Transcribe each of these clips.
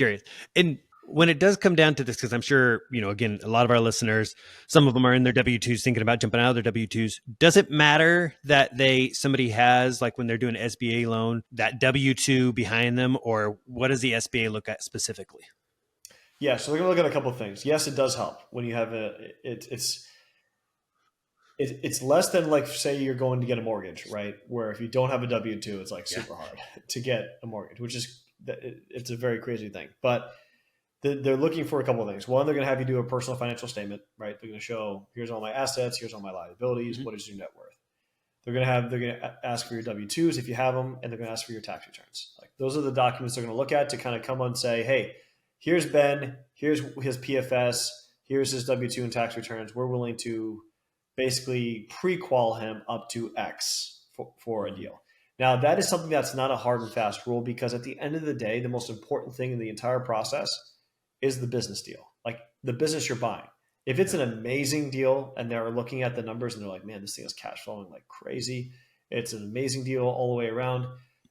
curious. And when it does come down to this, because I'm sure, again, a lot of our listeners, some of them are in their W-2s thinking about jumping out of their W-2s. Does it matter that somebody has, like when they're doing an SBA loan, that W-2 behind them, or what does the SBA look at specifically? Yeah, so we're going to look at a couple of things. Yes, it does help when you have it's less than, like, say you're going to get a mortgage, right? Where if you don't have a W-2, it's like Yeah. super hard to get a mortgage, which is it's a very crazy thing. But they're looking for a couple of things. One, they're going to have you do a personal financial statement, right? They're going to show, here's all my assets, here's all my liabilities, Mm-hmm. What is your net worth? They're going to ask for your W-2s if you have them, and they're going to ask for your tax returns. Like, those are the documents they're going to look at to kind of come on and say, hey, here's Ben, here's his PFS, here's his W-2 and tax returns. We're willing to basically pre-qual him up to X for a deal. Now, that is something that's not a hard and fast rule, because at the end of the day, the most important thing in the entire process is the business deal, like the business you're buying. If it's an amazing deal and they're looking at the numbers and they're like, man, this thing is cash flowing like crazy, it's an amazing deal all the way around,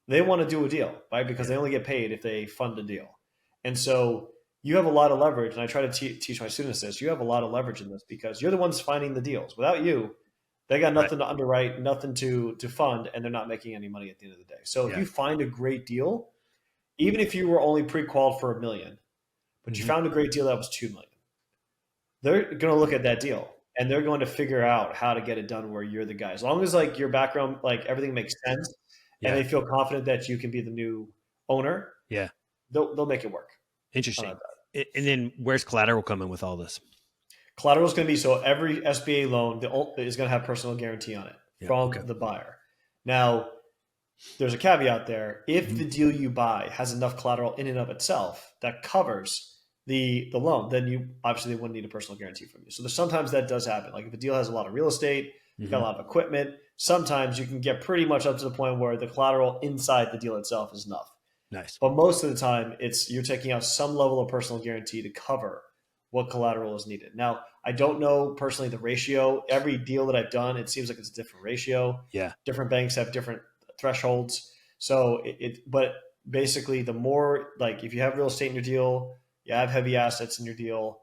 they want to do a deal, right? Because they only get paid if they fund a deal. And so you have a lot of leverage. And I try to teach my students this. You have a lot of leverage in this because you're the ones finding the deals. Without you, they got nothing to underwrite, nothing to fund, and they're not making any money at the end of the day. So if you find a great deal, even if you were only pre-qualified for $1 million, but you found a great deal that was $2 million, they're going to look at that deal and they're going to figure out how to get it done where you're the guy. As long as, like, your background, like, everything makes sense, and they feel confident that you can be the new owner, they'll make it work. Interesting. And then where's collateral coming with all this? Collateral is going to be, so every SBA loan is going to have personal guarantee on it from the buyer. Now, there's a caveat there. If the deal you buy has enough collateral in and of itself that covers the loan, then you obviously wouldn't need a personal guarantee from you. So sometimes that does happen. Like if a deal has a lot of real estate, you've got a lot of equipment, sometimes you can get pretty much up to the point where the collateral inside the deal itself is enough. Nice. But most of the time, you're taking out some level of personal guarantee to cover what collateral is needed. Now, I don't know personally the ratio. Every deal that I've done, it seems like it's a different ratio. Yeah. Different banks have different thresholds. So but basically, the more, like, if you have real estate in your deal, you have heavy assets in your deal,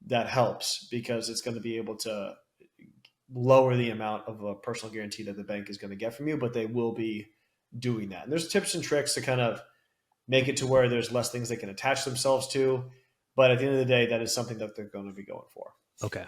that helps because it's going to be able to lower the amount of a personal guarantee that the bank is going to get from you, but they will be doing that. And there's tips and tricks to kind of make it to where there's less things they can attach themselves to. But at the end of the day, that is something that they're going to be going for. Okay.